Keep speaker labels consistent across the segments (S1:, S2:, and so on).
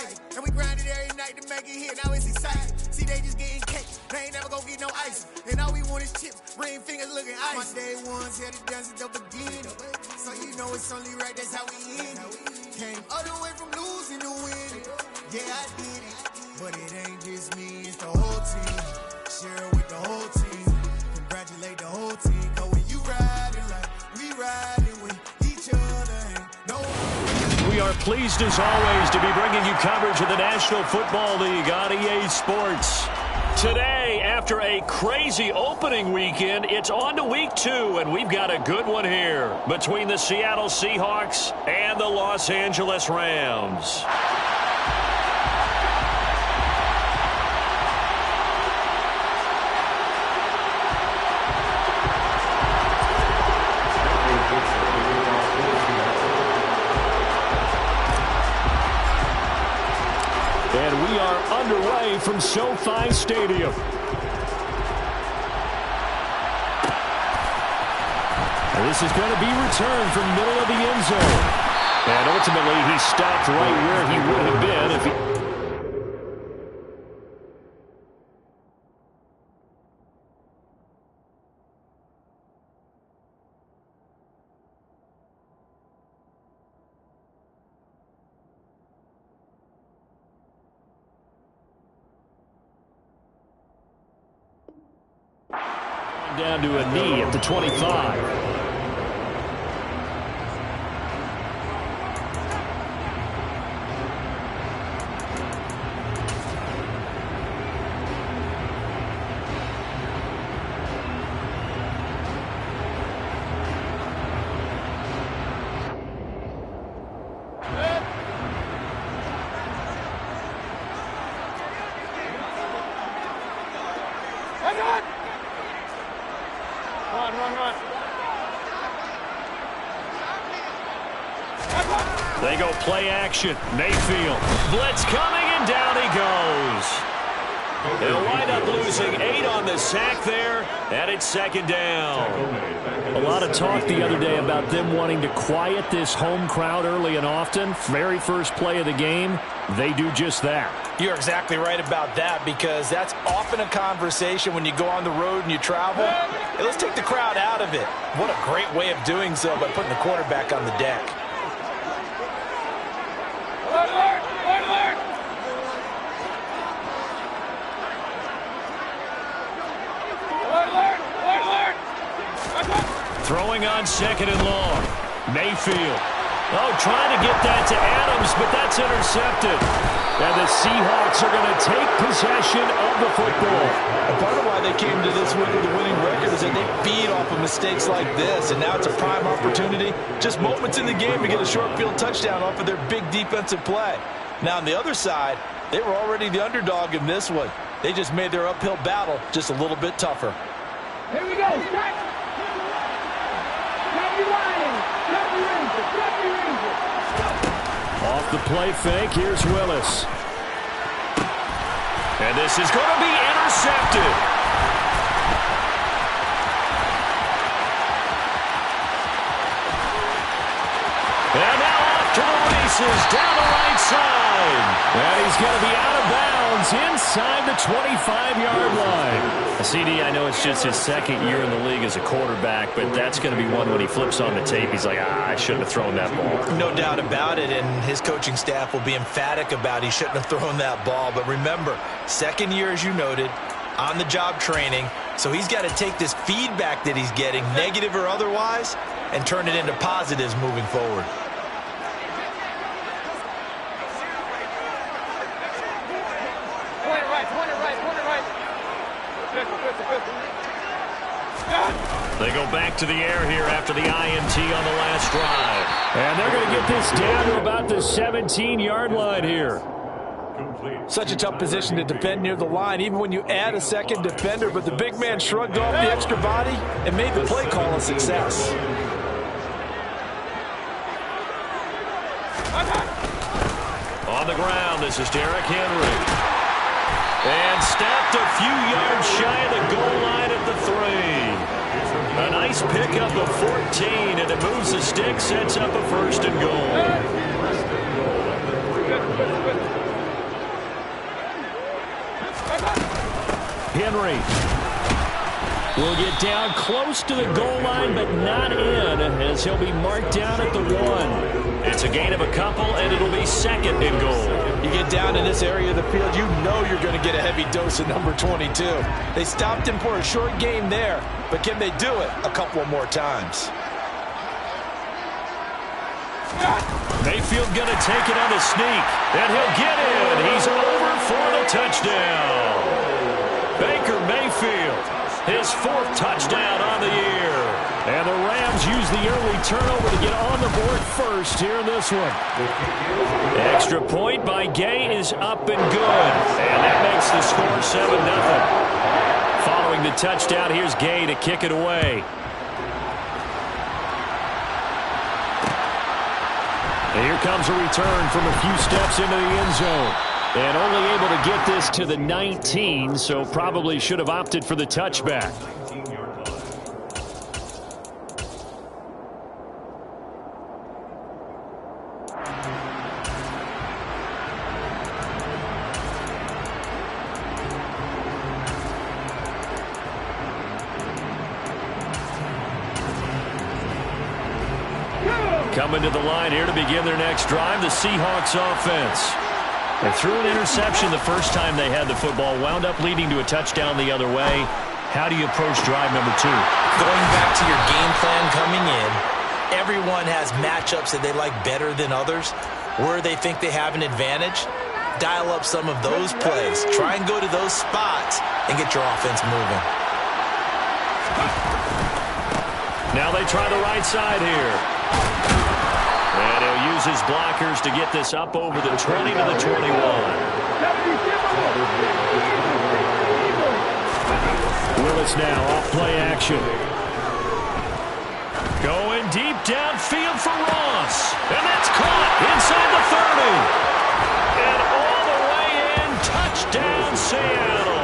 S1: magic. And we grinded every night to make it hit, now it's exciting. See, they just getting cake, they ain't never gonna get no ice. And all we want is chips, ring fingers looking ice. My day ones had it done since the beginning. So you know it's only right, that's how we end it. Came all the way from losing to winning. Yeah, I did it, but it ain't just me, it's the whole team. Share with the whole team, congratulate the whole team. Cause when you riding like we riding with each other, ain't no one.
S2: We are pleased as always to be bringing you coverage of the National Football League on EA Sports. Today, after a crazy opening weekend, it's on to week 2, and we've got a good one here between the Seattle Seahawks and the Los Angeles Rams. And we are underway from SoFi Stadium. And this is going to be returned from the middle of the end zone. And ultimately, he stopped right where he would have been if he... down to a knee at the 25. They go play action. Mayfield. Blitz coming, and down he goes. They'll wind up losing 8 on the sack there, and it's second down. A lot of talk the other day about them wanting to quiet this home crowd early and often. Very first play of the game, they do just that.
S3: You're exactly right about that, because that's often a conversation when you go on the road and you travel. Hey, let's take the crowd out of it. What a great way of doing so by putting the quarterback on the deck.
S2: Throwing on second and long. Mayfield. Oh, trying to get that to Adams, but that's intercepted. And the Seahawks are going to take possession of the football.
S3: And part of why they came to this week with a winning record is that they feed off of mistakes like this, and now it's a prime opportunity. Just moments in the game to get a short field touchdown off of their big defensive play. Now, on the other side, they were already the underdog in this one. They just made their uphill battle just a little bit tougher.
S4: Here we go.
S2: Off the play fake, here's Willis. And this is going to be intercepted. And now off to the races, down the right side. And he's going to be out of bounds inside the 25-yard line. CD, I know it's just his second year in the league as a quarterback, but that's going to be one when he flips on the tape, he's like, I shouldn't have thrown that ball.
S3: No doubt about it, and his coaching staff will be emphatic about he shouldn't have thrown that ball. But remember, second year, as you noted, on-the-job training, so he's got to take this feedback that he's getting, negative or otherwise, and turn it into positives moving forward.
S2: They go back to the air here after the INT on the last drive. And they're going to get this down to about the 17-yard line here.
S3: Such a tough position to defend near the line, even when you add a second defender, but the big man shrugged off the extra body and made the play call a success.
S2: On the ground, this is Derrick Henry. And stopped a few yards shy of the goal line at the 3. A nice pickup of 14, and it moves the stick, sets up a 1st and goal. Henry will get down close to the goal line, but not in, as he'll be marked down at the 1. It's a gain of a couple, and it'll be second and goal.
S3: You get down in this area of the field, you know you're going to get a heavy dose of number 22. They stopped him for a short game there, but can they do it a couple more times?
S2: Mayfield going to take it on the sneak, and he'll get in. He's over for the touchdown. Baker Mayfield, his 4th touchdown on the year. And the Rams use the early turnover to get on the board first here in this one. Extra point by Gay is up and good. And that makes the score 7-0. Following the touchdown, here's Gay to kick it away. And here comes a return from a few steps into the end zone. And only able to get this to the 19, so probably should have opted for the touchback. Coming to the line here to begin their next drive, the Seahawks offense. They threw an interception the first time they had the football, wound up leading to a touchdown the other way. How do you approach drive number 2?
S3: Going back to your game plan coming in, everyone has matchups that they like better than others, where they think they have an advantage. Dial up some of those plays. Try and go to those spots and get your offense moving.
S2: Now they try the right side here. And he'll use his blockers to get this up over the 20 to the 21. Willis now off play action. Going deep downfield for Ross. And that's caught inside the 30. And all the way in, touchdown Seattle.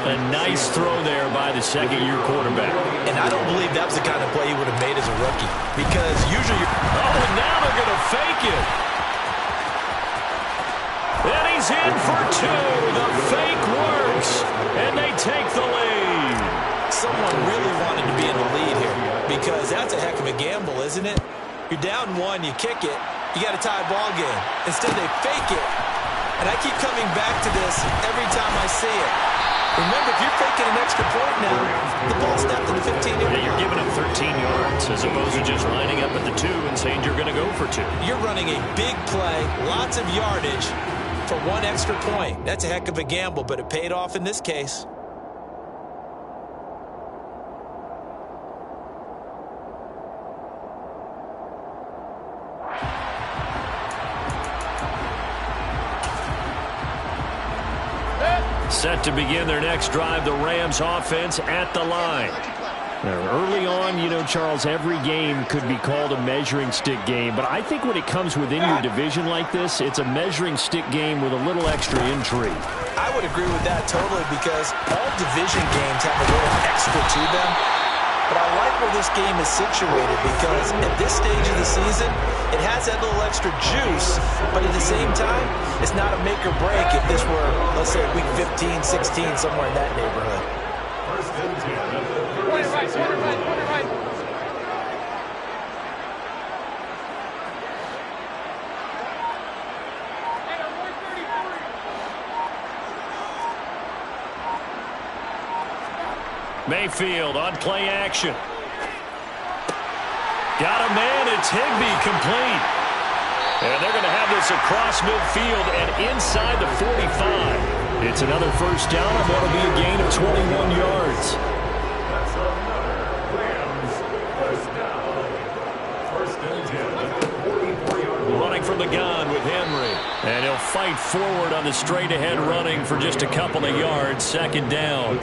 S2: A nice throw there by the second-year quarterback.
S3: And I don't believe that was the kind of play he would have made as a rookie. Because usually
S2: and now they're going to fake it. And he's in for 2. The fake works. And they take the lead.
S3: Someone really wanted to be in the lead here. Because that's a heck of a gamble, isn't it? You're down 1, you kick it, you got a tie ball game. Instead, they fake it. And I keep coming back to this every time I see it. Remember, if you're faking an extra point now, the ball snapped at the 15-yard line.
S2: You're giving up 13 yards as opposed to just lining up at the 2 and saying you're going to go for 2.
S3: You're running a big play, lots of yardage for 1 extra point. That's a heck of a gamble, but it paid off in this case.
S2: Set to begin their next drive, the Rams offense at the line. Now, early on, you know, Charles, every game could be called a measuring stick game, but I think when it comes within your division like this, it's a measuring stick game with a little extra intrigue.
S3: I would agree with that totally, because all division games have a little extra to them. But I like where this game is situated, because at this stage of the season, it has that little extra juice, but at the same time, it's not a make or break if this were, let's say, week 15, 16, somewhere in that neighborhood.
S4: First and 10. Point it right, point it right, point it right.
S2: Mayfield on play action. Got a man, it's Higbee, complete. And they're going to have this across midfield and inside the 45. It's another first down, and that'll be a gain of 21 yards.
S4: That's another Rams first down. First and 10. 44-yard line.
S2: Running from the gun with Henry. And he'll fight forward on the straight-ahead running for just a couple of yards. Second down.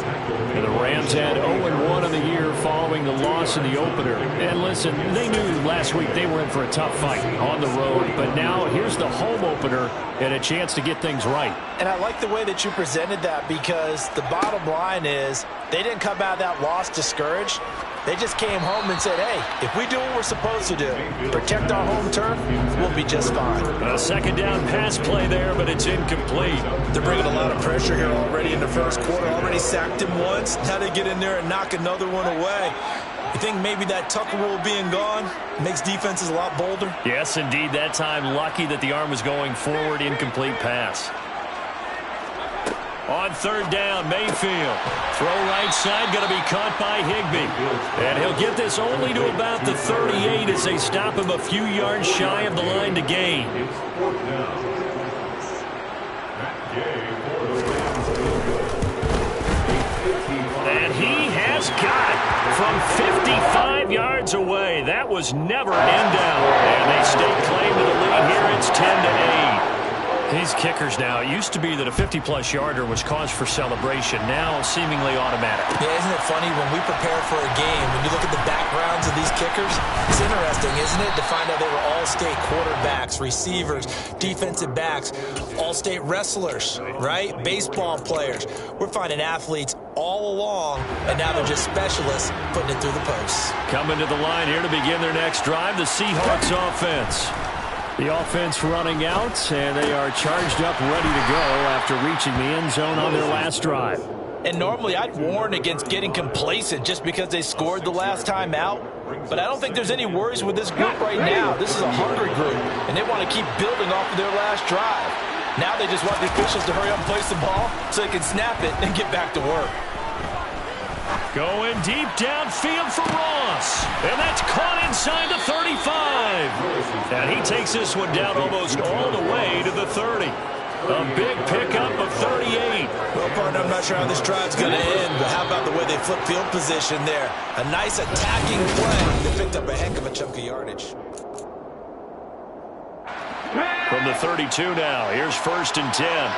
S2: And the Rams had 0-1 in the year following the loss in the opener. And listen, they knew last week they were in for a tough fight on the road. But now here's the home opener and a chance to get things right.
S3: And I like the way that you presented that, because the bottom line is they didn't come out of that loss discouraged. They just came home and said, hey, if we do what we're supposed to do, protect our home turf, we'll be just fine.
S2: A second down pass play there, but it's incomplete.
S3: They're bringing a lot of pressure here already in the first quarter. Already sacked him once. Now they get in there and knock another one away. You think maybe that Tucker rule being gone makes defenses a lot bolder?
S2: Yes, indeed. That time, lucky that the arm was going forward. Incomplete pass. On third down, Mayfield. Throw right side, going to be caught by Higbee. And he'll get this only to about the 38 as they stop him a few yards shy of the line to gain. And he has got it from 55 yards away. That was never an end down. And they stake claim to the lead here. It's 10-8. These kickers now, it used to be that a 50-plus yarder was cause for celebration. Now seemingly automatic.
S3: Yeah, isn't it funny when we prepare for a game, when you look at the backgrounds of these kickers, it's interesting, isn't it, to find out they were all-state quarterbacks, receivers, defensive backs, all-state wrestlers, right? Baseball players. We're finding athletes all along, and now they're just specialists putting it through the posts.
S2: Coming to the line here to begin their next drive, the Seahawks offense. The offense running out, and they are charged up, ready to go after reaching the end zone on their last drive.
S3: And normally I'd warn against getting complacent just because they scored the last time out. But I don't think there's any worries with this group right now. This is a hungry group, and they want to keep building off of their last drive. Now they just want the officials to hurry up and place the ball so they can snap it and get back to work.
S2: Going deep downfield for Ross. And that's caught inside the 35. And he takes this one down almost all the way to the 30. A big pickup of 38.
S3: Well, partner, I'm not sure how this drive's going to end, but how about the way they flip field position there? A nice attacking play. They picked up a heck of a chunk of yardage.
S2: From the 32 now, here's 1st and 10.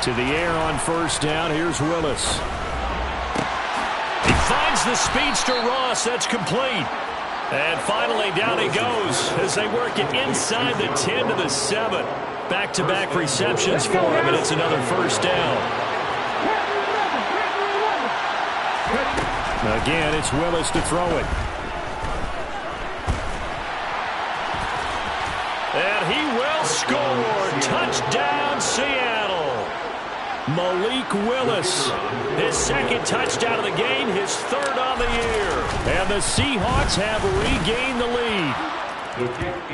S2: To the air on 1st down. Here's Willis. He finds the speedster Ross. That's complete. And finally down he goes as they work it inside the 10 to the 7. Back-to-back receptions for him, and it's another 1st down. Again, it's Willis to throw it. And he will score. Touchdown, Seattle. Malik Willis, his 2nd touchdown of the game, his 3rd on the year. And the Seahawks have regained the lead.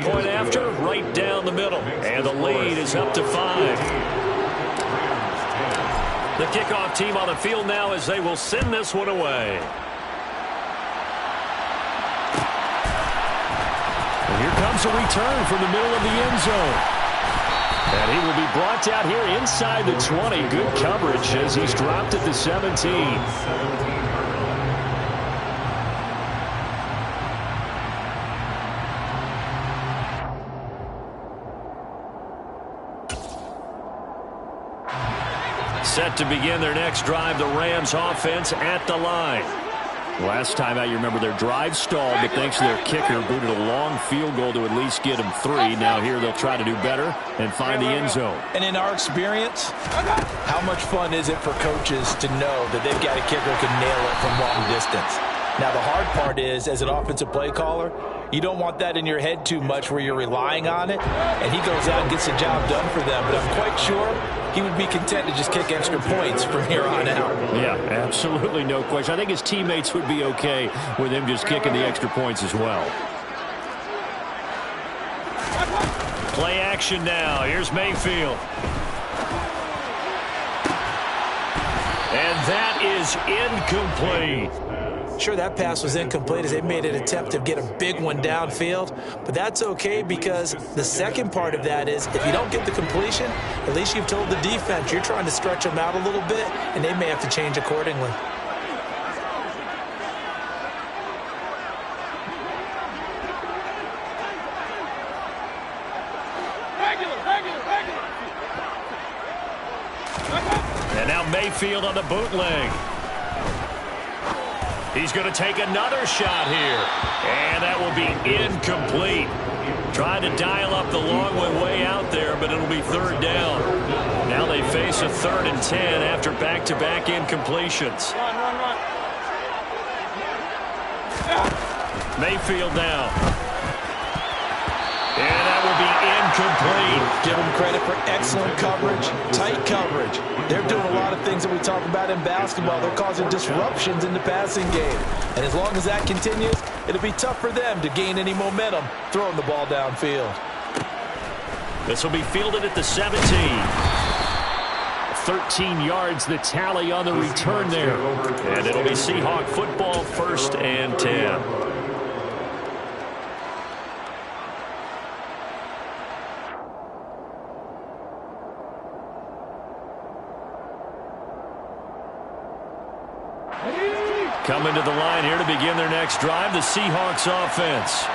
S2: Point after, right down the middle. And the lead is up to 5. The kickoff team on the field now as they will send this one away. And here comes a return from the middle of the end zone. And he will be brought down here inside the 20. Good coverage as he's dropped at the 17. Set to begin their next drive, the Rams offense at the line. Last time out, you remember their drive stalled, but thanks to their kicker, booted a long field goal to at least get them 3. Now here they'll try to do better and find the end zone.
S3: And in our experience, how much fun is it for coaches to know that they've got a kicker who can nail it from long distance? Now the hard part is, as an offensive play caller, you don't want that in your head too much where you're relying on it, and he goes out and gets the job done for them. But I'm quite sure he would be content to just kick extra points from here on out.
S2: Yeah, absolutely no question. I think his teammates would be okay with him just kicking the extra points as well. Play action now. Here's Mayfield. And that is incomplete.
S3: Sure, that pass was incomplete as they made an attempt to get a big one downfield, but that's okay because the second part of that is if you don't get the completion, at least you've told the defense you're trying to stretch them out a little bit, and they may have to change accordingly.
S2: And now Mayfield on the bootleg. He's going to take another shot here. And that will be incomplete. Trying to dial up the long one way out there, but it'll be 3rd down. Now they face a 3rd and 10 after back-to-back incompletions.
S4: Run.
S2: Mayfield now. And that will be incomplete.
S3: Give them credit for excellent coverage, tight coverage. They're doing a lot of things that we talk about in basketball. They're causing disruptions in the passing game. And as long as that continues, it'll be tough for them to gain any momentum throwing the ball downfield.
S2: This will be fielded at the 17. 13 yards the tally on the return there. And it'll be Seahawk football, 1st and 10. Coming to the line here to begin their next drive, the Seahawks offense.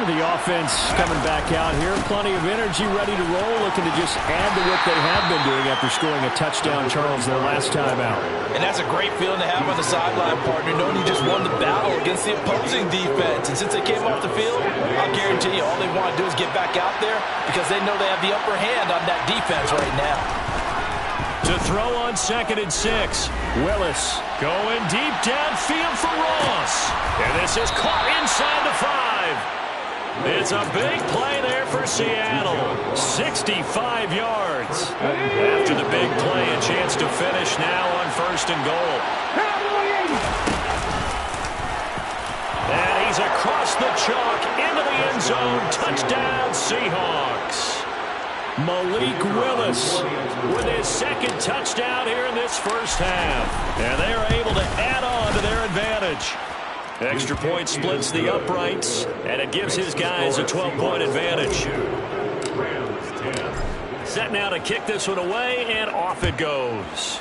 S5: The offense coming back out here. Plenty of energy, ready to roll, looking to just add to what they have been doing after scoring a touchdown, Charles, their last time out.
S3: And that's a great feeling to have on the sideline, partner, knowing you just won the battle against the opposing defense. And since they came off the field, I'll guarantee you all they want to do is get back out there because they know they have the upper hand on that defense right now.
S2: To throw on 2nd and 6. Willis going deep downfield for Ross. And this is caught inside the 5. It's a big play there for Seattle. 65 yards. After the big play, a chance to finish now on 1st and goal. And he's across the chalk into the end zone. Touchdown, Seahawks. Malik Willis with his 2nd touchdown here in this first half. And they are able to add on to their advantage. Extra point splits the uprights, and it gives his guys a 12-point advantage. Set now to kick this one away, and off it goes.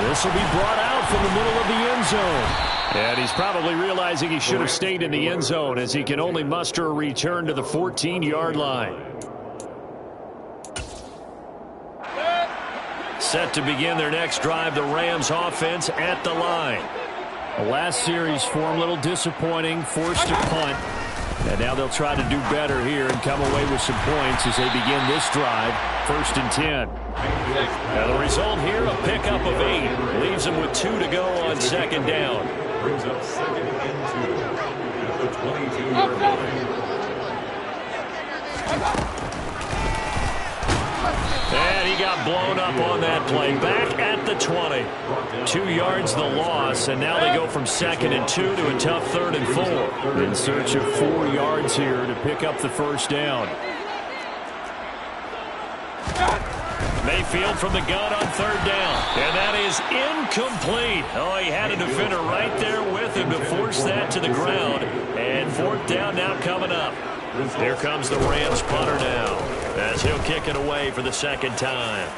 S5: This will be brought out from the middle of the end zone. And he's probably realizing he should have stayed in the end zone as he can only muster a return to the 14-yard line.
S2: Set to begin their next drive, the Rams offense at the line.
S5: The last series for him, a little disappointing, forced to punt. And now they'll try to do better here and come away with some points as they begin this drive, 1st and 10.
S2: Now the result here, a pickup of 8. Leaves them with 2 to go on 2nd down.
S4: Brings up 2nd and 2 at the 22-yard line.
S2: And he got blown up on that play. Back at the 20. 2 yards the loss, and now they go from 2nd and 2 to a tough 3rd and 4.
S5: In search of 4 yards here to pick up the 1st down.
S2: Mayfield from the gun on 3rd down. And that is incomplete. Oh, he had a defender right there with him to force that to the ground. And 4th down now coming up. Here comes the Rams punter now, as he'll kick it away for the 2nd time.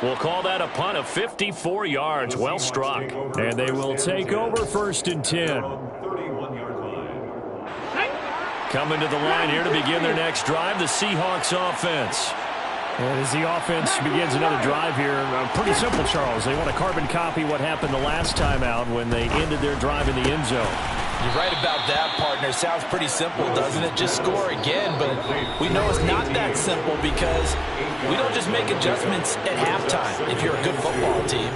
S2: We'll call that a punt of 54 yards. Well struck.
S5: And they will take over 1st and 10.
S2: Coming to the line here to begin their next drive, the Seahawks offense.
S5: And as the offense begins another drive here, pretty simple, Charles. They want to carbon copy what happened the last time out when they ended their drive in the end zone.
S3: You're right about that, partner. Sounds pretty simple, doesn't it? Just score again, but we know it's not that simple because we don't just make adjustments at halftime if you're a good football team.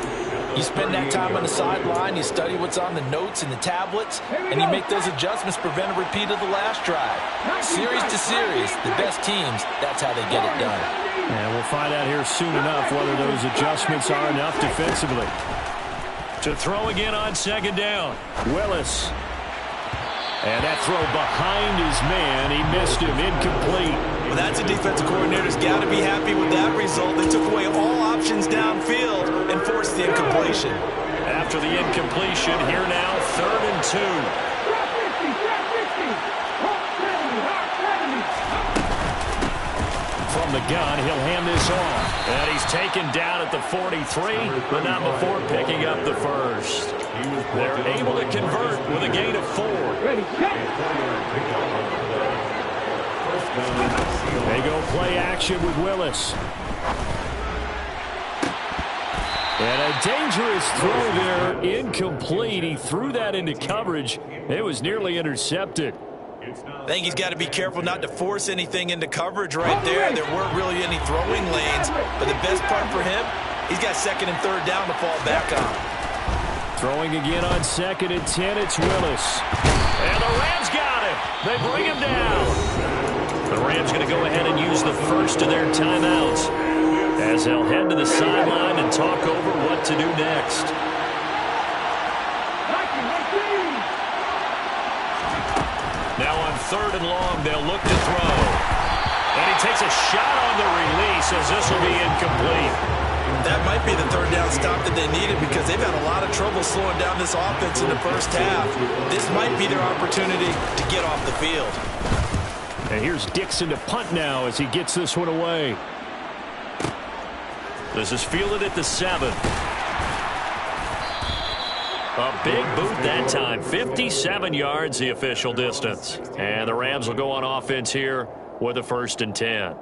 S3: You spend that time on the sideline, you study what's on the notes and the tablets, and you make those adjustments to prevent a repeat of the last drive. Series to series, the best teams, that's how they get it done.
S5: And we'll find out here soon enough whether those adjustments are enough defensively.
S2: To throw again on 2nd down, Willis.
S5: And that throw behind his man, he missed him, incomplete.
S3: Well, that's a defensive coordinator's got to be happy with that result. They took away all options downfield and forced the incompletion.
S2: After the incompletion, here now, 3rd and 2. From the gun, he'll hand this off. And he's taken down at the 43, but not before picking up the 1st. They're able to convert with a gain of 4.
S5: They go play action with Willis. And a dangerous throw there, incomplete. He threw that into coverage. It was nearly intercepted.
S3: I think he's got to be careful not to force anything into coverage right there. There weren't really any throwing lanes, but the best part for him, he's got second and third down to fall back on.
S5: Throwing again on 2nd and 10, it's Willis.
S2: And the Rams got him. They bring him down. The Rams going to go ahead and use the first of their timeouts as they'll head to the sideline and talk over what to do next. Now on 3rd and long, they'll look to throw. And he takes a shot on the release as this will be incomplete.
S3: That might be the third down stop that they needed because they've had a lot of trouble slowing down this offense in the first half. This might be their opportunity to get off the field.
S5: And here's Dixon to punt now as he gets this one away.
S2: This is fielded at the 7. A big boot that time. 57 yards the official distance. And the Rams will go on offense here with a 1st and 10.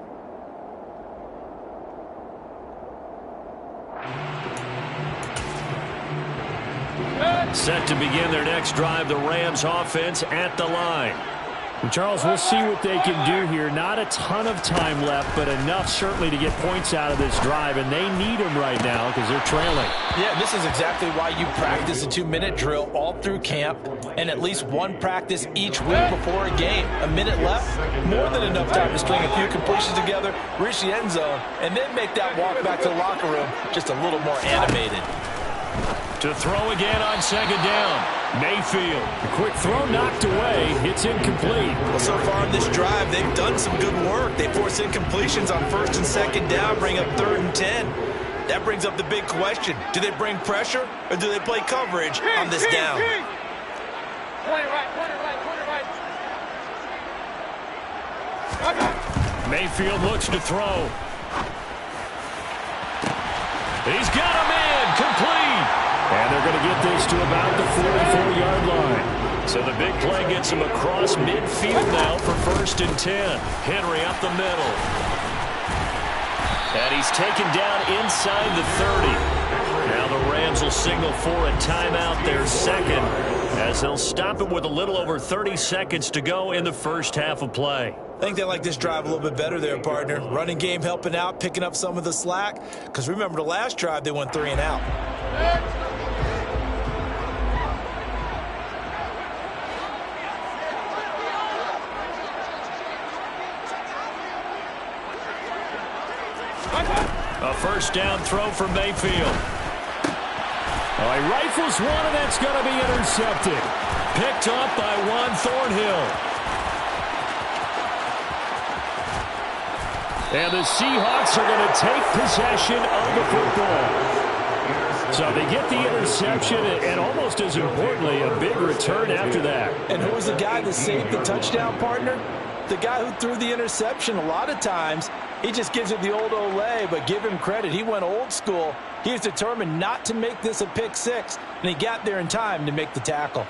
S2: Set to begin their next drive, the Rams offense at the line.
S5: And Charles, we'll see what they can do here. Not a ton of time left, but enough certainly to get points out of this drive, and they need them right now because they're trailing.
S3: Yeah, this is exactly why you practice a 2-minute drill all through camp and at least one practice each week before a game. A minute left, more than enough time to string a few completions together, reach the end zone, and then make that walk back to the locker room just a little more animated.
S2: To throw again on 2nd down. Mayfield.
S5: A quick throw knocked away. It's incomplete.
S3: Well, so far in this drive, they've done some good work. They force incompletions on 1st and 2nd down, bring up 3rd and 10. That brings up the big question. Do they bring pressure or do they play coverage on this down?
S2: Mayfield looks to throw. He's got him in. Complete.
S5: And they're going to get this to about the 44-yard line.
S2: So the big play gets him across midfield now for 1st and 10. Henry up the middle. And he's taken down inside the 30. Now the Rams will signal for a timeout, their second, as they'll stop it with a little over 30 seconds to go in the first half of play.
S3: I think they like this drive a little bit better there, partner. Running game helping out, picking up some of the slack. Because remember the last drive, they went 3 and out.
S2: A 1st down throw for Mayfield.
S5: Oh, he rifles one, and that's going to be intercepted.
S2: Picked up by Juan Thornhill.
S5: And the Seahawks are going to take possession of the football. So they get the interception, and almost as importantly, a big return after that.
S3: And who was the guy that saved the touchdown, partner? The guy who threw the interception. A lot of times, he just gives it the old Olay, but give him credit. He went old school. He was determined not to make this a pick 6, and he got there in time to make the tackle.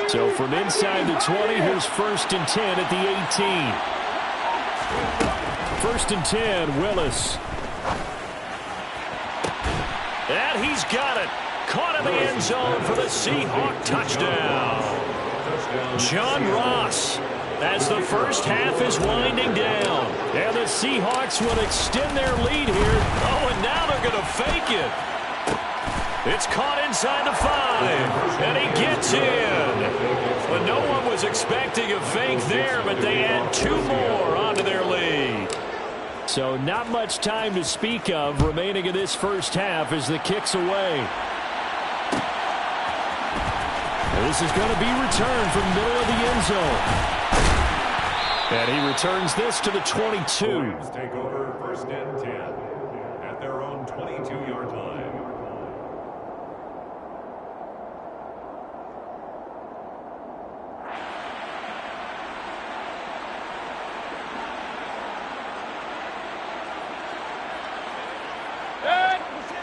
S5: So from inside the 20, here's 1st and 10 at the 18. 1st and 10, Willis.
S2: And he's got it. Caught in the end zone for the Seahawk touchdown. John Ross, as the first half is winding down.
S5: And the Seahawks will extend their lead here.
S2: Oh, and now they're going to fake it. It's caught inside the 5, and he gets in. But no one was expecting a fake there, but they add 2 more onto their lead.
S5: So not much time to speak of remaining in this first half as the kick's away. This is going to be returned from the middle of the end zone. And he returns this to the 22.
S4: Rams take over 1st and 10 at their own 22-yard line.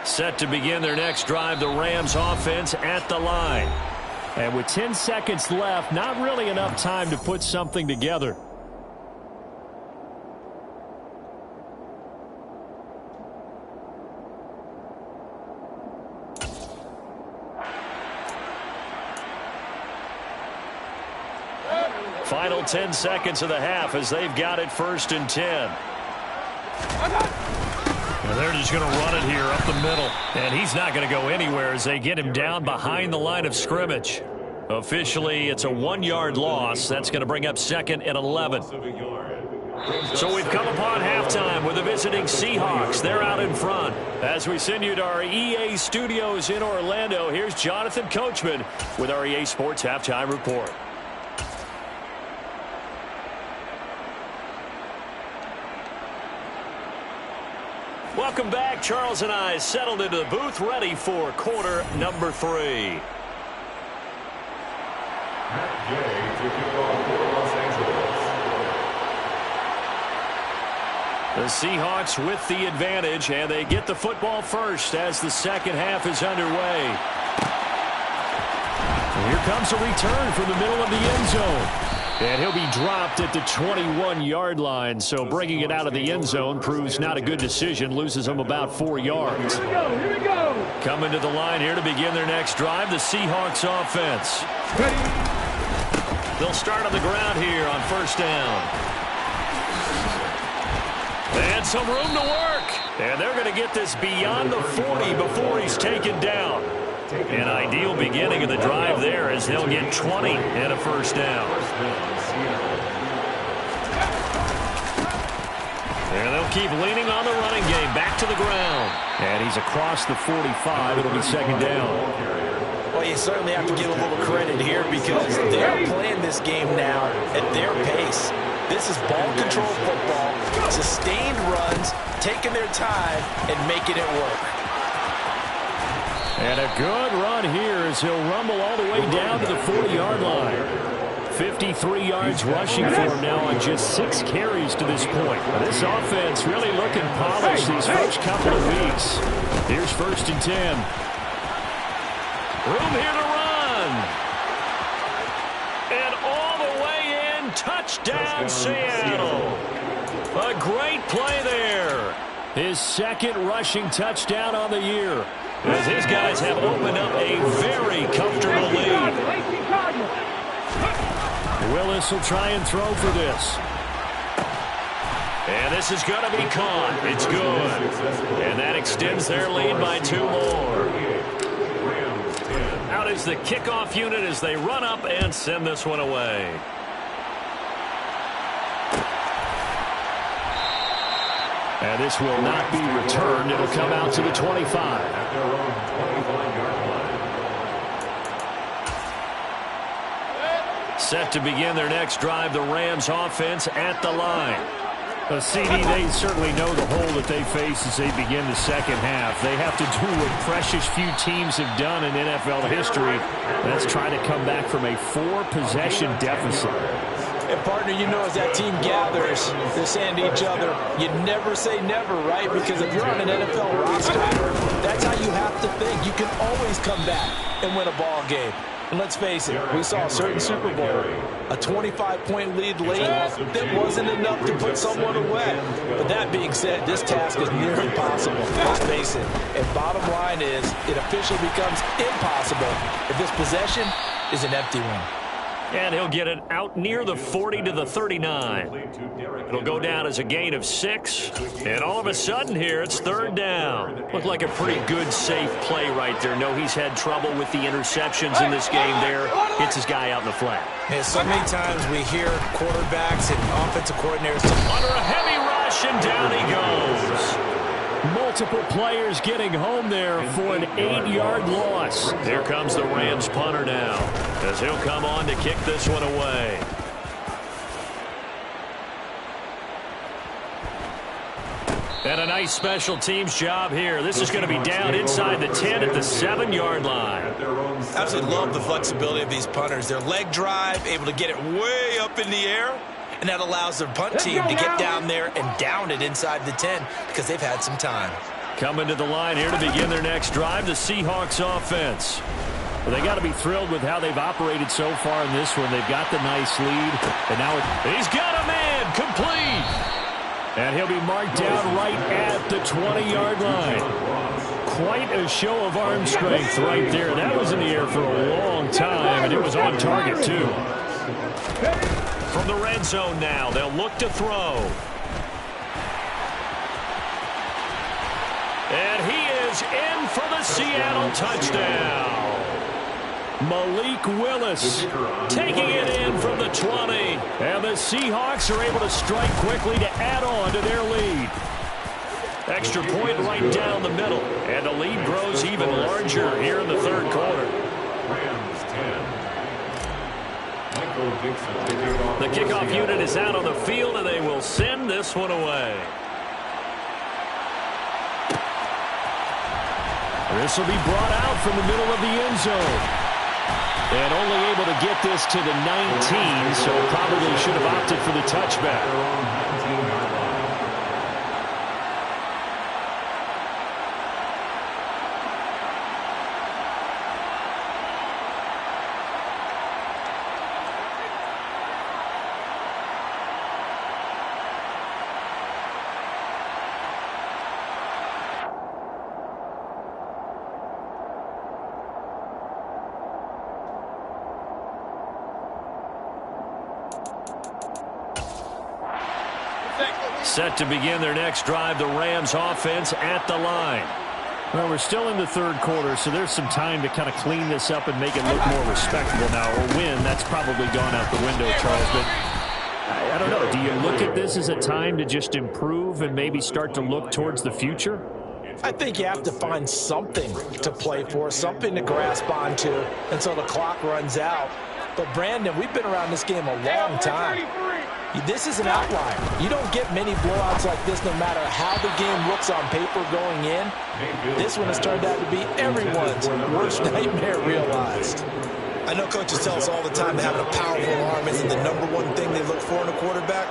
S2: Set to begin their next drive, the Rams offense at the line.
S5: And with 10 seconds left, not really enough time to put something together. Final 10 seconds of the half as they've got it 1st and 10. And they're just going to run it here up the middle. And he's not going to go anywhere as they get him down behind the line of scrimmage. Officially, it's a 1-yard loss. That's going to bring up 2nd and 11. So we've come upon halftime with the visiting Seahawks. They're out in front. As we send you to our EA studios in Orlando, here's Jonathan Coachman with our EA Sports Halftime Report. Welcome back. Charles and I settled into the booth ready for quarter number 3.
S4: Matt Gay to kick off for Los Angeles.
S5: The Seahawks with the advantage, and they get the football first as the second half is underway. And here comes a return from the middle of the end zone. And he'll be dropped at the 21-yard line, so bringing it out of the end zone proves not a good decision, loses them about 4 yards.
S6: Here we go.
S5: Coming to the line here to begin their next drive, the Seahawks offense. They'll start on the ground here on 1st down. And some room to work. And they're going to get this beyond the 40 before he's taken down. An ideal beginning of the drive there as they'll get 20 and a 1st down. And they'll keep leaning on the running game. Back to the ground. And he's across the 45. It'll be 2nd down.
S3: Well, you certainly have to give a little credit here because they're playing this game now at their pace. This is ball control football, sustained runs, taking their time and making it work.
S5: And a good run here as he'll rumble all the way down to the 40-yard line. 53 yards rushing for him now on just 6 carries to this point. This offense really looking polished these first couple of weeks. Here's 1st and 10. Room here to run. And all the way in, touchdown Seattle. A great play there. His 2nd rushing touchdown on the year, as his guys have opened up a very comfortable lead. Willis will try and throw for this. And this is going to be caught. It's good. And that extends their lead by 2 more. Out is the kickoff unit as they run up and send this one away. And this will not be returned. It'll come out to the 25.
S4: At their own 25-yard line.
S5: Set to begin their next drive, the Rams offense at the line. CD, they certainly know the hole that they face as they begin the second half. They have to do what precious few teams have done in NFL history. That's try to come back from a 4-possession deficit.
S3: And, partner, you know as that team gathers, they're saying to each other, you never say never, right? Because if you're on an NFL roster, that's how you have to think. You can always come back and win a ball game. And let's face it, we saw a certain Super Bowl, a 25-point lead late that wasn't enough to put someone away. But that being said, this task is near impossible. Let's face it. And bottom line is, it officially becomes impossible if this possession is an empty one.
S5: And he'll get it out near the 40 to the 39. It'll go down as a gain of 6. And all of a sudden here, it's 3rd down. Looked like a pretty good, safe play right there. No, he's had trouble with the interceptions in this game there. Hits his guy out in the flat.
S3: And so many times we hear quarterbacks and offensive coordinators
S5: under a heavy rush, and down he goes. Multiple players getting home there for an 8-yard loss. Here comes the Rams punter now, as he'll come on to kick this one away. And a nice special teams job here. This is going to be down inside the 10 at the 7-yard line.
S3: Absolutely love the flexibility of these punters. Their leg drive, able to get it way up in the air. And that allows their punt team to get down there and down it inside the 10 because they've had some time.
S5: Coming to the line here to begin their next drive, the Seahawks offense. Well, they got to be thrilled with how they've operated so far in this one. They've got the nice lead, and now he's got a man complete. And he'll be marked down right at the 20-yard line. Quite a show of arm strength right there. That was in the air for a long time, and it was on target, too. From the red zone now, they'll look to throw. And he is in for the Seattle touchdown. Malik Willis taking it in from the 20. And the Seahawks are able to strike quickly to add on to their lead. Extra point right down the middle. And the lead grows even larger here in the third quarter. The kickoff unit is out on the field, and they will send this one away. This will be brought out from the middle of the end zone. And only able to get this to the 19, so probably should have opted for the touchback. Set to begin their next drive, the Rams offense at the line. Well, we're still in the third quarter, so there's some time to kind of clean this up and make it look more respectable now. Or win, that's probably gone out the window, Charles. But I don't know. Do you look at this as a time to just improve and maybe start to look towards the future?
S3: I think you have to find something to play for, something to grasp onto until the clock runs out. But, Brandon, we've been around this game a long time. This is an outlier. You don't get many blowouts like this no matter how the game looks on paper going in. This one has turned out to be everyone's worst nightmare realized. I know coaches tell us all the time that having a powerful arm isn't the #1 thing they look for in a quarterback.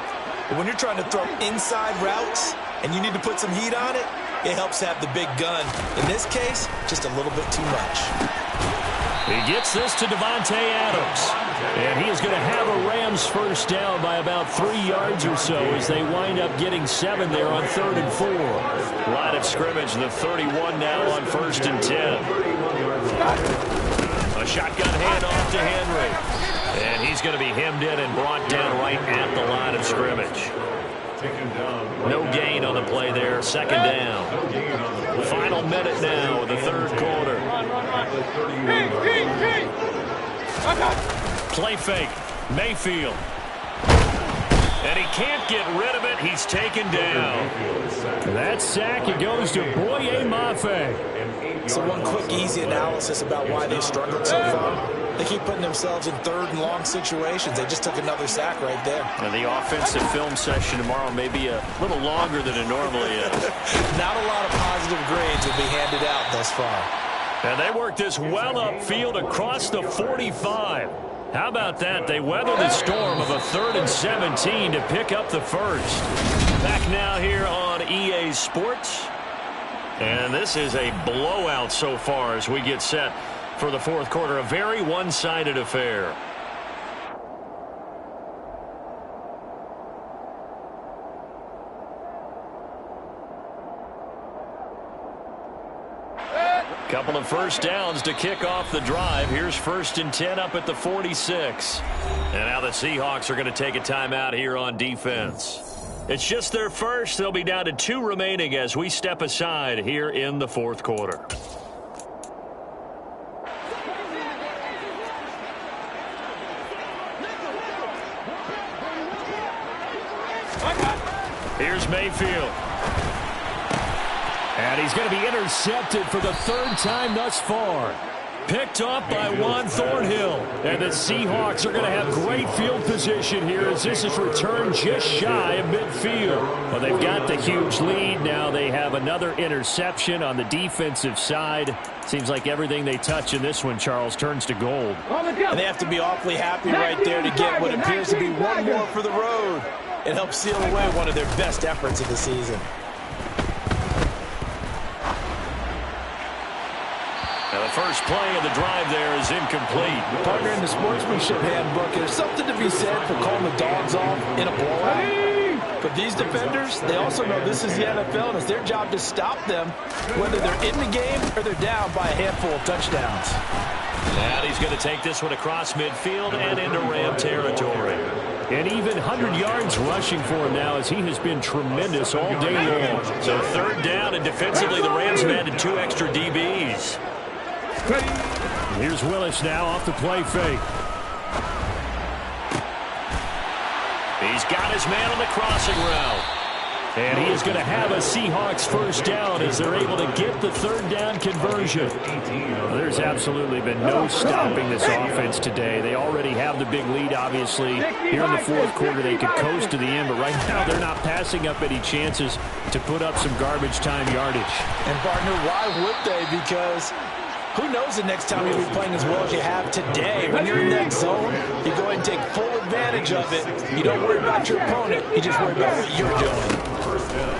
S3: But when you're trying to throw inside routes and you need to put some heat on it, it helps have the big gun. In this case, just a little bit too much.
S5: He gets this to Devontae Adams. And he is going to have a Rams first down by about 3 yards or so as they wind up getting 7 there on 3rd and 4. Line of scrimmage, the 31 now on 1st and 10. A shotgun handoff to Henry. And he's going to be hemmed in and brought down right at the line of scrimmage. No gain on the play there. 2nd down. Final minute now of the third quarter. Play fake. Mayfield. And he can't get rid of it. He's taken down. That sack, it goes to Boye Mafe.
S3: So one quick, easy analysis about why they struggled so far. They keep putting themselves in 3rd and long situations. They just took another sack right there.
S5: And the offensive film session tomorrow may be a little longer than it normally is.
S3: Not a lot of positive grades will be handed out thus far.
S5: And they work this well upfield across the 45. How about that? They weather the storm of a 3rd and 17 to pick up the first. Back now here on EA Sports. And this is a blowout so far as we get set for the fourth quarter. A very one-sided affair. Couple of first downs to kick off the drive. Here's 1st and 10 up at the 46. And now the Seahawks are going to take a timeout here on defense. It's just their first. They'll be down to 2 remaining as we step aside here in the fourth quarter. Here's Mayfield. And he's going to be intercepted for the 3rd time thus far. Picked up by Juan Thornhill. And the Seahawks are going to have great field position here as this is returned just shy of midfield. Well, they've got the huge lead. Now they have another interception on the defensive side. Seems like everything they touch in this one, Charles, turns to gold.
S3: And they have to be awfully happy right there to get what appears to be one more for the road. It helps seal away one of their best efforts of the season.
S5: Now the first play of the drive there is incomplete.
S3: Partner, in the sportsmanship handbook, there's something to be said for calling the dogs off in a blowout. But these defenders, they also know this is the NFL, and it's their job to stop them, whether they're in the game or they're down by a handful of touchdowns.
S5: And he's going to take this one across midfield and into Ram territory. And even 100 yards rushing for him now, as he has been tremendous all day long. So third down, and defensively the Rams have added 2 extra DBs.
S2: Here's Willis now off the play fake.
S5: He's got his man on the crossing route.
S2: And he is going to have a Seahawks first down as they're able to get the third down conversion. Well, there's absolutely been no stopping this offense today. They already have the big lead, obviously. Here in the fourth quarter, they could coast to the end, but right now they're not passing up any chances to put up some garbage time yardage.
S3: And, partner, why would they? Because who knows the next time you'll be playing as well as you have today. When you're in that zone, you go ahead and take full advantage of it. You don't worry about your opponent. You just worry about what you're doing.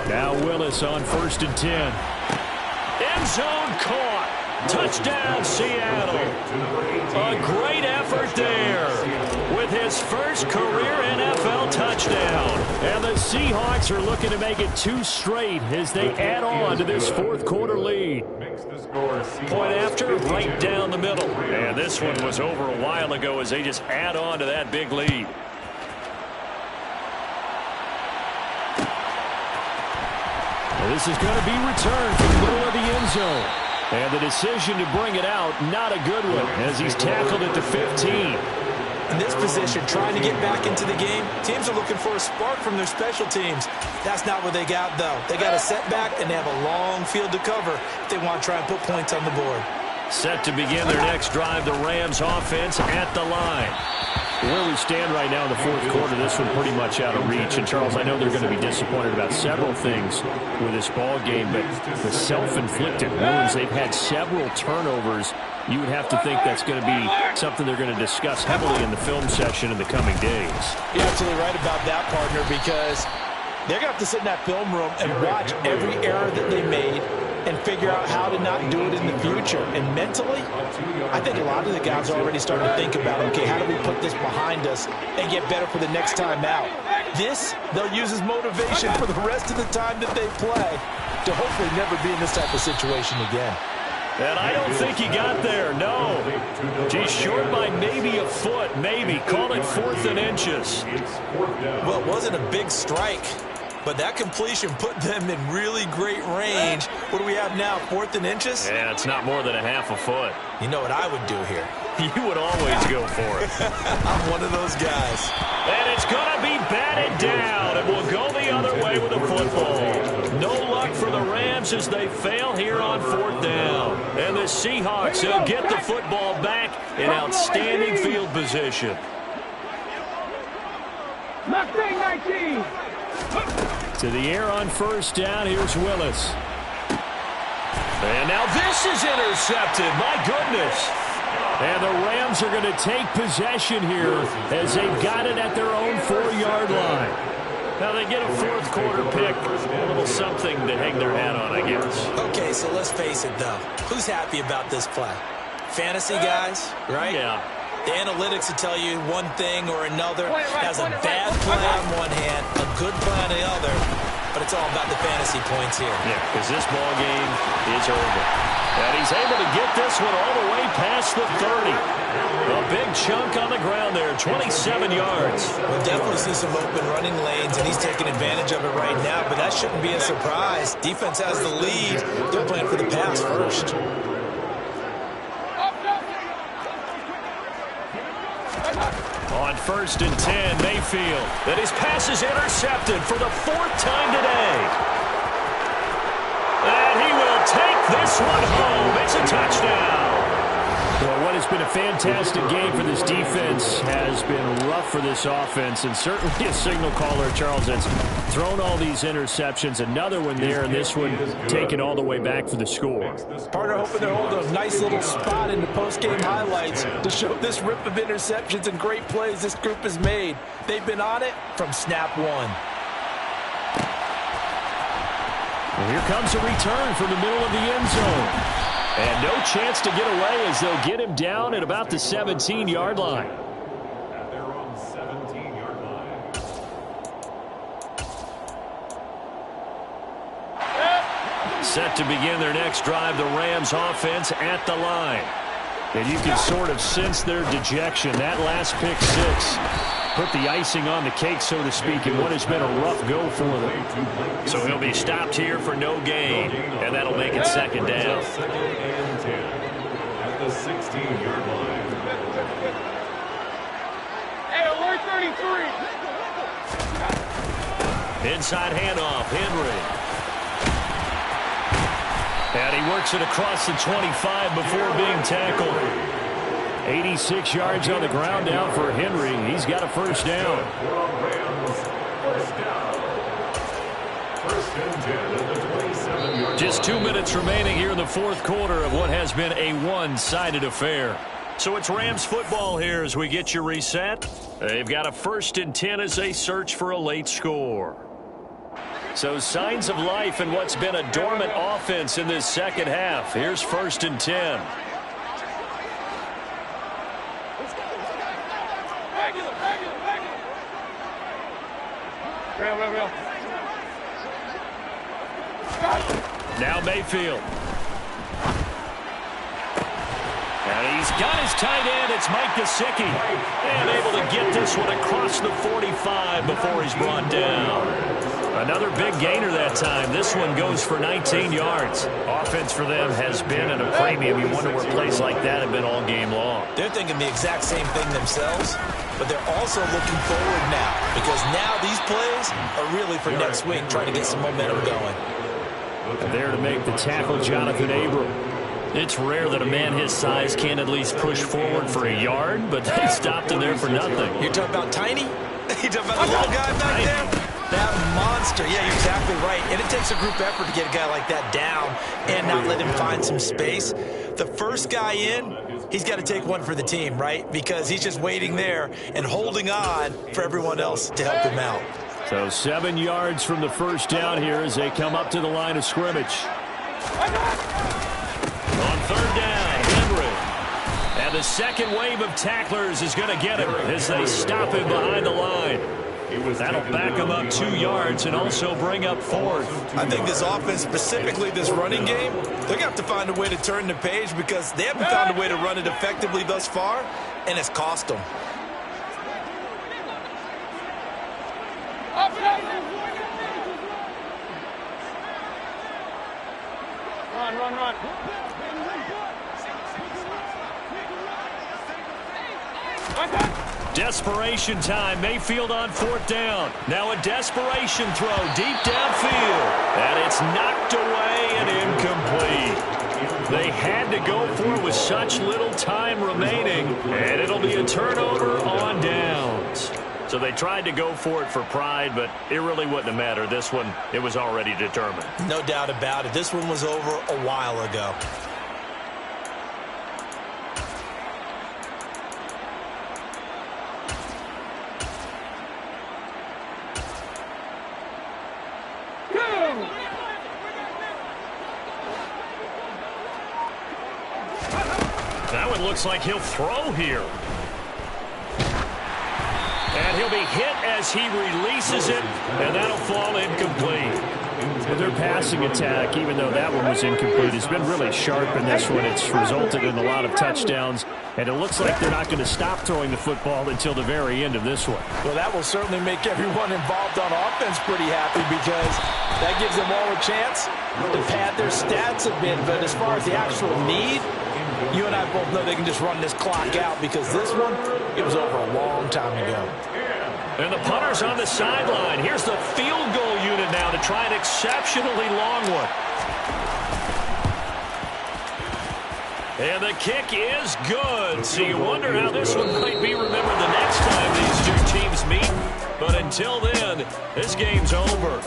S2: Now Willis on 1st and 10.
S5: End zone caught. Touchdown, Seattle. A great effort there with his first career NFL touchdown.
S2: And the Seahawks are looking to make it 2 straight as they add on to this fourth quarter lead.
S5: Point after, right down the middle. And this one was over a while ago as they just add on to that big lead.
S2: This is going to be returned from the middle of the end zone. And the decision to bring it out, not a good one, as he's tackled at the 15.
S3: In this position, trying to get back into the game, teams are looking for a spark from their special teams. That's not what they got, though. They got a setback, and they have a long field to cover if they want to try and put points on the board.
S5: Set to begin their next drive, the Rams offense at the line.
S2: Where we stand right now in the fourth quarter, this one pretty much out of reach. And, Charles, I know they're going to be disappointed about several things with this ball game, but the self-inflicted wounds, they've had several turnovers. You would have to think that's going to be something they're going to discuss heavily in the film session in the coming days.
S3: You're absolutely right about that, partner, because they're going to have to sit in that film room and watch every error that they made and figure out how to not do it in the future. And mentally, I think a lot of the guys are already starting to think about, okay, how do we put this behind us and get better for the next time out? This, they'll use as motivation for the rest of the time that they play to hopefully never be in this type of situation again.
S5: And I don't think he got there, no. He's short by maybe a foot, maybe. Call it 4th and inches.
S3: Well, it wasn't a big strike, but that completion put them in really great range. What do we have now, 4th and inches?
S5: Yeah, it's not more than a half a foot.
S3: You know what I would do here?
S5: You would always go for it.
S3: I'm one of those guys.
S5: And it's going to be batted down, and we'll go the other way with the football. No luck for the Rams as they fail here on 4th down. And the Seahawks will get the football back in outstanding field position.
S2: 19. To the air on 1st down. Here's Willis.
S5: And now this is intercepted. My goodness.
S2: And the Rams are going to take possession here as they've got it at their own 4-yard line.
S5: Now they get a fourth quarter pick. A little something to hang their hat on, I guess.
S3: Okay, so let's face it, though. Who's happy about this play? Fantasy guys, right?
S5: Yeah.
S3: The analytics will tell you one thing or another. Has a bad play on one hand, a good play on the other, but it's all about the fantasy points here.
S5: Yeah, because this ball game is over. And he's able to get this one all the way past the 30. A big chunk on the ground there, 27 yards.
S3: We'll definitely see some open running lanes, and he's taking advantage of it right now, but that shouldn't be a surprise. Defense has the lead. They're playing for the pass first.
S5: On 1st and 10, Mayfield. And his pass is intercepted for the 4th time today. And he will take this one home. It's a touchdown.
S2: Well, what has been a fantastic game for this defense has been rough for this offense, and certainly a signal caller, Charles, that's thrown all these interceptions. Another one there, and this one taken all the way back for the score.
S3: Partner hoping they're holding a nice little spot in the post-game highlights to show this rip of interceptions and great plays this group has made. They've been on it from snap one.
S2: Well, here comes a return from the middle of the end zone.
S5: And no chance to get away as they'll get him down at about the 17-yard line.
S4: At their own 17-yard line.
S5: Set to begin their next drive, the Rams offense at the line. And you can sort of sense their dejection. That last pick six put the icing on the cake, so to speak, in what has been a rough go for them. So he'll be stopped here for no gain, and that'll make it second down.
S4: Second and 10 at the 16-yard line.
S6: Hey, alert 33.
S5: Inside handoff, Henry. And he works it across the 25 before being tackled. 86 yards on the ground now for Henry. He's got a first down.
S4: First and 10 at the 27-yard
S5: Just 2 minutes remaining here in the fourth quarter of what has been a one-sided affair. So it's Rams football here as we get you reset. They've got a first and 10 as they search for a late score. So signs of life in what's been a dormant offense in this second half. Here's first and 10. Now Mayfield. And he's got his tight end. It's Mike Gesicki. And able to get this one across the 45 before he's brought down. Another big gainer that time. This one goes for 19 yards. Offense for them has been at a premium. You wonder where plays like that have been all game long.
S3: They're thinking the exact same thing themselves, but they're also looking forward now because now these plays are really for next week, trying to get some momentum going.
S5: And there to make the tackle, Jonathan Abram. It's rare that a man his size can't at least push forward for a yard, but they stopped him there for nothing.
S3: You're talking about Tiny? You're talking about the little guy back there? That monster. Yeah, you're exactly right. And it takes a group effort to get a guy like that down and not let him find some space. The first guy in, he's got to take one for the team, right? Because he's just waiting there and holding on for everyone else to help him out.
S5: So 7 yards from the first down here as they come up to the line of scrimmage. On third down, Henry. And the second wave of tacklers is going to get him as they stop him behind the line. That'll back him up 2 yards and also bring up fourth.
S3: I think this offense, specifically this running game, they're going to have to find a way to turn the page because they haven't found a way to run it effectively thus far, and it's cost them.
S6: Run.
S5: Desperation time. Mayfield on fourth down. Now a desperation throw deep downfield. And it's knocked away and incomplete. They had to go for it with such little time remaining. And it'll be a turnover on downs. So they tried to go for it for pride, but it really wouldn't have mattered. This one, it was already determined.
S3: No doubt about it. This one was over a while ago.
S5: That one looks like he'll throw here. And he'll be hit as he releases it, and that'll fall incomplete. Well, their passing attack, even though that one was incomplete, has been really sharp in this one. It's resulted in a lot of touchdowns, and it looks like they're not going to stop throwing the football until the very end of this one.
S3: Well, that will certainly make everyone involved on offense pretty happy because that gives them all a chance to pad their stats a bit. But as far as the actual need, you and I both know they can just run this clock out because this one, it was over a long time ago.
S5: And the punter's on the sideline. Here's the field goal unit now to try an exceptionally long one. And the kick is good. So you wonder how this one might be remembered the next time these two teams meet. But until then, this game's over.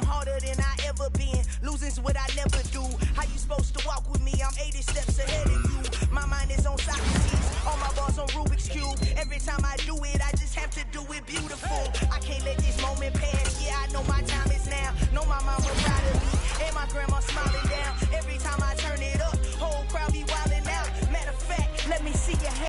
S1: Harder than I ever been. Losing's what I never